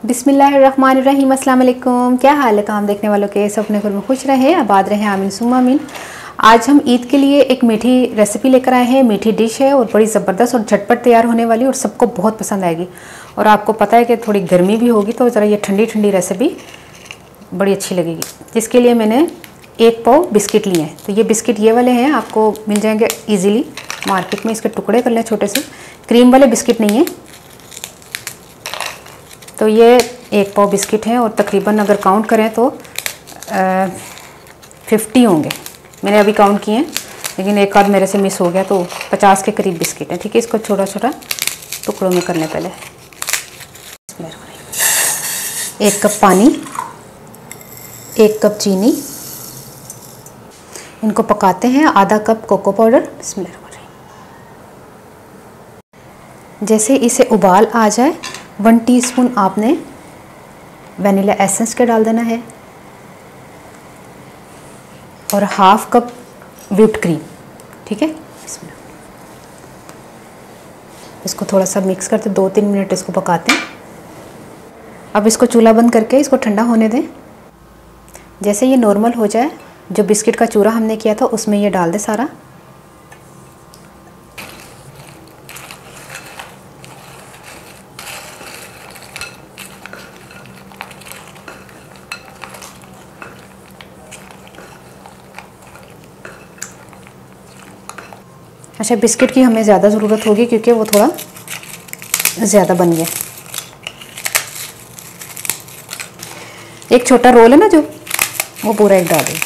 बिस्मिल्लाहिर्रहमानिर्रहीम। अस्सलाम वालेकुम। क्या हाल है काम देखने वालों के? सब अपने घर में खुश रहे, आबाद रहे, आमीन सुम्मा आमीन। आज हम ईद के लिए एक मीठी रेसिपी लेकर आए हैं। मीठी डिश है और बड़ी ज़बरदस्त और झटपट तैयार होने वाली और सबको बहुत पसंद आएगी। और आपको पता है कि थोड़ी गर्मी भी होगी तो ज़रा ये ठंडी ठंडी रेसिपी बड़ी अच्छी लगेगी। जिसके लिए मैंने 1 पाव बिस्किट लिए हैं। तो ये बिस्किट ये वाले हैं, आपको मिल जाएंगे ईज़िली मार्केट में। इसके टुकड़े कर लें छोटे से, क्रीम वाले बिस्किट नहीं है। तो ये 1 पाव बिस्किट हैं और तकरीबन अगर काउंट करें तो 50 होंगे। मैंने अभी काउंट किए हैं, लेकिन एक आध मेरे से मिस हो गया, तो 50 के करीब बिस्किट हैं। ठीक है, इसको छोटा छोटा टुकड़ों में कर लें पहले। 1 कप पानी, 1 कप चीनी, इनको पकाते हैं। आधा कप कोको पाउडर। जैसे इसे उबाल आ जाए 1 टीस्पून आपने वनीला एसेंस के डाल देना है और 1/2 कप व्हिप्ड क्रीम। ठीक है, इसको थोड़ा सा मिक्स करते 2-3 मिनट इसको पकाते हैं। अब इसको चूल्हा बंद करके इसको ठंडा होने दें। जैसे ये नॉर्मल हो जाए, जो बिस्किट का चूरा हमने किया था उसमें ये डाल दें सारा। अच्छा, बिस्किट की हमें ज़्यादा ज़रूरत होगी क्योंकि वो थोड़ा ज़्यादा बन गया। एक छोटा रोल है ना जो, वो पूरा एक डाल दें।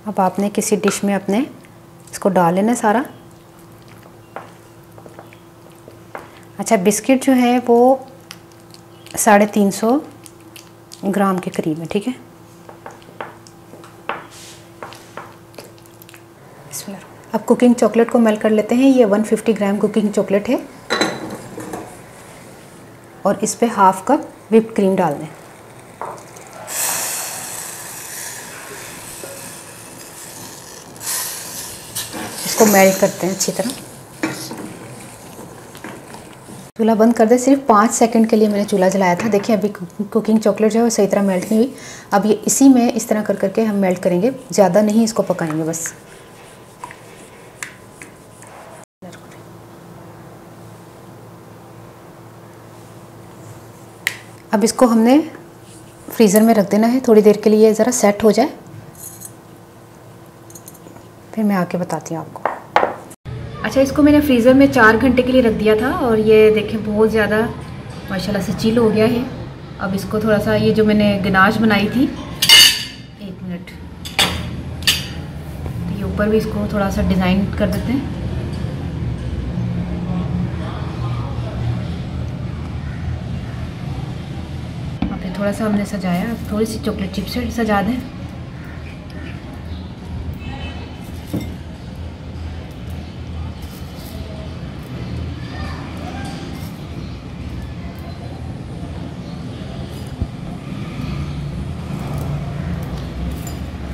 अब आपने किसी डिश में अपने इसको डाल लेना सारा। अच्छा, बिस्किट जो है वो 350 ग्राम के करीब है। ठीक है, अब कुकिंग चॉकलेट को मेल्ट कर लेते हैं। ये 150 ग्राम कुकिंग चॉकलेट है और इस पे 1/2 कप व्हिप्ड क्रीम डाल दें। इसको मेल्ट करते हैं अच्छी तरह। चूल्हा बंद कर दे। सिर्फ 5 सेकंड के लिए मैंने चूल्हा जलाया था। देखिए अभी कुकिंग चॉकलेट जो है वो सही तरह मेल्ट नहीं हुई। अब ये इसी में इस तरह कर करके हम मेल्ट करेंगे, ज़्यादा नहीं इसको पकाएंगे बस। अब इसको हमने फ्रीज़र में रख देना है थोड़ी देर के लिए, ज़रा सेट हो जाए, फिर मैं आके बताती हूँ आपको। अच्छा, इसको मैंने फ्रीज़र में 4 घंटे के लिए रख दिया था और ये देखें बहुत ज़्यादा माशाल्लाह से चिल हो गया है। अब इसको थोड़ा सा, ये जो मैंने गनाश बनाई थी, 1 मिनट, तो ये ऊपर भी इसको थोड़ा सा डिज़ाइन कर देते हैं। और फिर थोड़ा सा हमने सजाया, अब थोड़ी सी चॉकलेट चिप से सजा दें।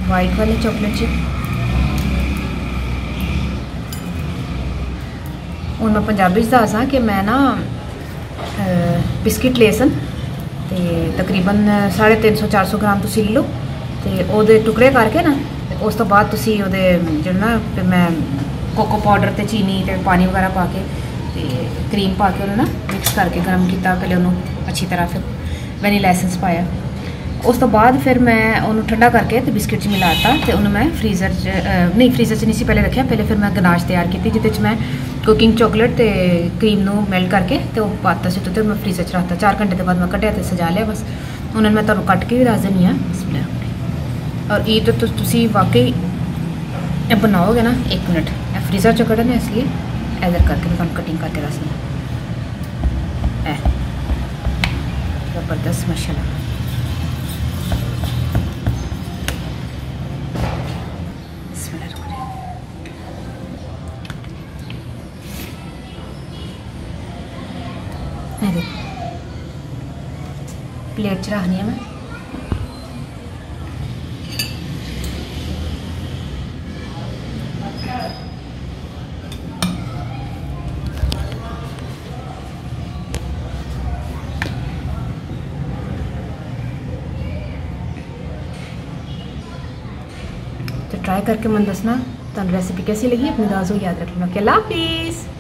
वाइट वाले चॉकलेट चिप हूँ मैं पंजाबी दसा कि मैं ना बिस्किट ले सन ते तकरीबन 350-400 ग्राम तुसी ले लो ते ओदे टुकड़े करके ना, उस तो बाद तुसी ओदे जो ना मैं कोको पाउडर ते चीनी ते पानी वगैरह पा के ते क्रीम पा के ना मिक्स करके गर्म किया। पहले उन्होंने अच्छी तरह फिर वनीला एसेंस पाया। उस तो बाद फिर मैं उन्होंने ठंडा करके तो बिस्किट मिलाता तो उन्होंने मैं फ्रीज़र नहीं नहीं सी पहले रखा। पहले फिर मैं गनाश तैयार की जिद मैं कुकिंग चॉकलेट तो क्रीम नू मेल्ट करके तो पाता सुट तो मैं फ्रीज़र च रखता। 4 घंटे के बाद मैं कटिया तो सजा लिया बस। उन्होंने मैं तुहानू कट के भी दस देनी है। और ईद तो तुसी वाकई बनाओगे ना 1 मिनट फ्रीज़र चो कढ़ने, इसलिए इधर करके मैं कटिंग करके दस दी। ज़बरदस्त माशाल्लाह। है देखो प्लेट च रखनी है मैं। तो ट्राई करके मन दसना तुम रेसिपी कैसी लगी, अपनी दाज़ याद रख लेना। अल्लाह हाफिज़।